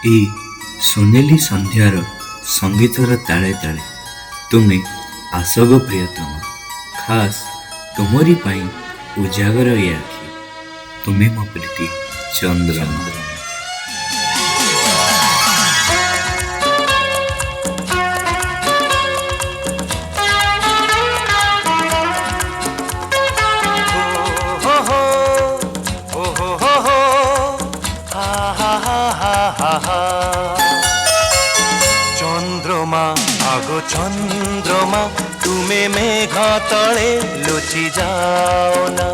এই ସୁନେଲି ସନ୍ଧ୍ୟାର ସଙ୍ଗୀତର ତାଳେ ତାଳେ ତୁମେ ଆସଗ ପ୍ରିୟତମ, ଖାସ୍ ତୁମରି ପାଇଁ ଉଜାଗର ଏ ଆଖି, ତୁମେ ମୋ ପ୍ରୀତି ଚନ୍ଦ୍ରମା। চন্দ্রমা আগো চন্দ্রমা তুমি মেঘ তলে লুচি যাও না।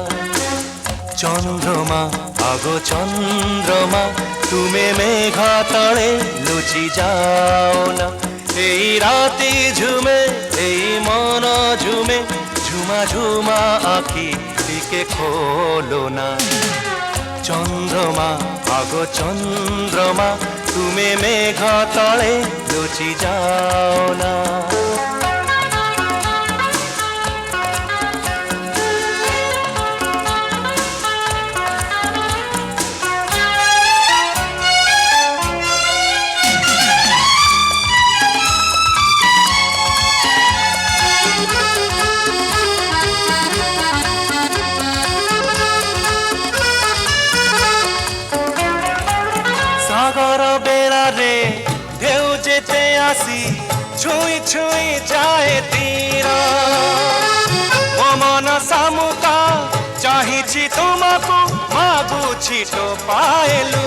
চন্দ্রমা আগো চন্দ্রমা তুমি মেঘ তলে লুচি যাও না। এই রাতি ঝুমে এই মন ঝুমে ঝুমা ঝুমা আখি দিকে খোলো না। চন্দ্রমা আগো চন্দ্রমা তুমি মেঘ তলে লুচি যাও না। সাগর বেড়ারে ঢেউ যেতে আসি ছুঁই ছুঁই যায় তীর। মন সামুকা চাহিছি তোমাকু মাগুছি তো পায়েলু।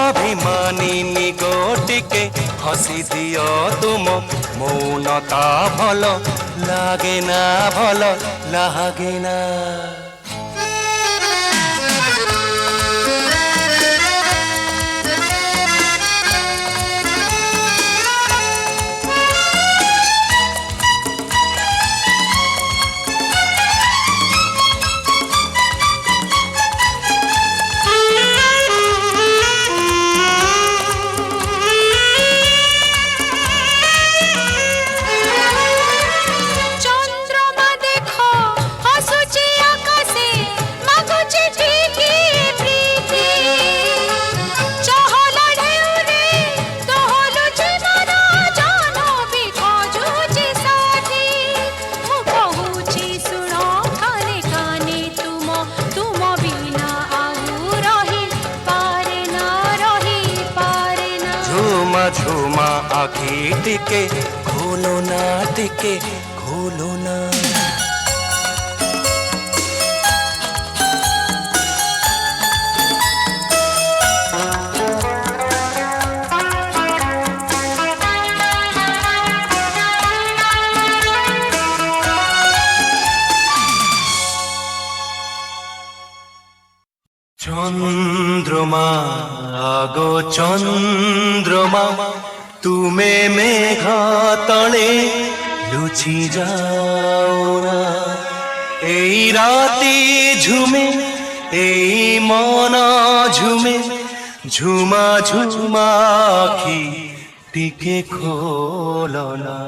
অভিমানিনী গোটিকে হসি দিও তুম মৌনতা ভাল লাগে না, ভাল লাগে না। ঝুমা আখি টিকে খোলো না, টিকে খোলো না। চন্দ্রমা আগো চন্দ্রমা তুমি মেঘ তলে লুচি যাও না। এই রাতি ঝুমে এই মন ঝুমে ঝুমা ঝুমা আখি টিকে খোলো না।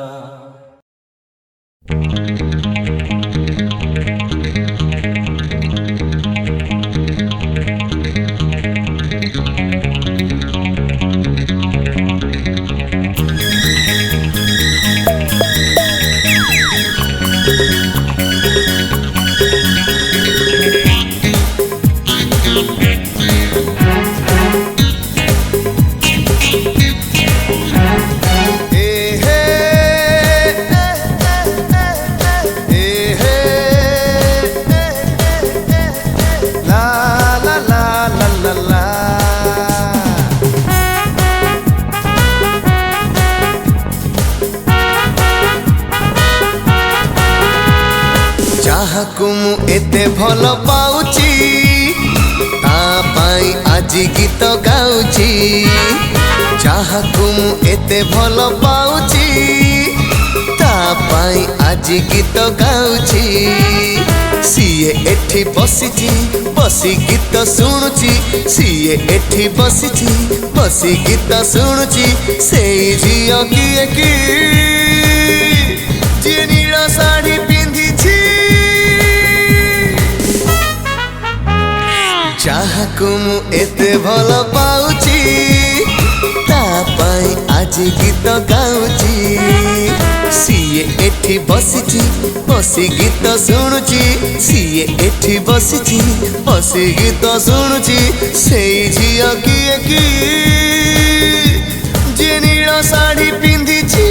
ଯାହାକୁ ମୁଁ ଏତେ ଭଲ ପାଉଛି ତା ପାଇଁ ଆଜି ଗୀତ ଗାଉଛି। ଯାହାକୁ ମୁଁ ଏତେ ଭଲ ପାଉଛି ତା ପାଇଁ ଆଜି ଗୀତ ଗାଉଛି। ସିଏ ଏଠି ବସିଛି ବସି ଗୀତ ଶୁଣୁଛି, ସିଏ ଏଠି ବସିଛି ବସି ଗୀତ ଶୁଣୁଛି। ସେଇ ଝିଅ କିଏ କି ଯିଏ ନୀଳ ଶାଢ଼ୀ ପିନ୍ଧିଛି। ଯାହାକୁ ମୁଁ ଏତେ ଭଲ ପାଉଛି आज गीत गाउची सीए एठी बसिची बसी गीत शुणुची सीए एठी बसिची बसी गीत शुणुची सेई झिया किए की जे नील साड़ी पिंधिची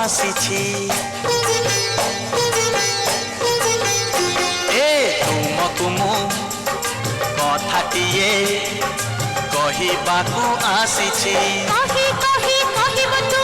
ଆସିଛି ଏ ତୁମକୁ ମୁଁ କଥାଟିଏ କହିବାକୁ ଆସିଛି କହି କହି କହିବ ତୁ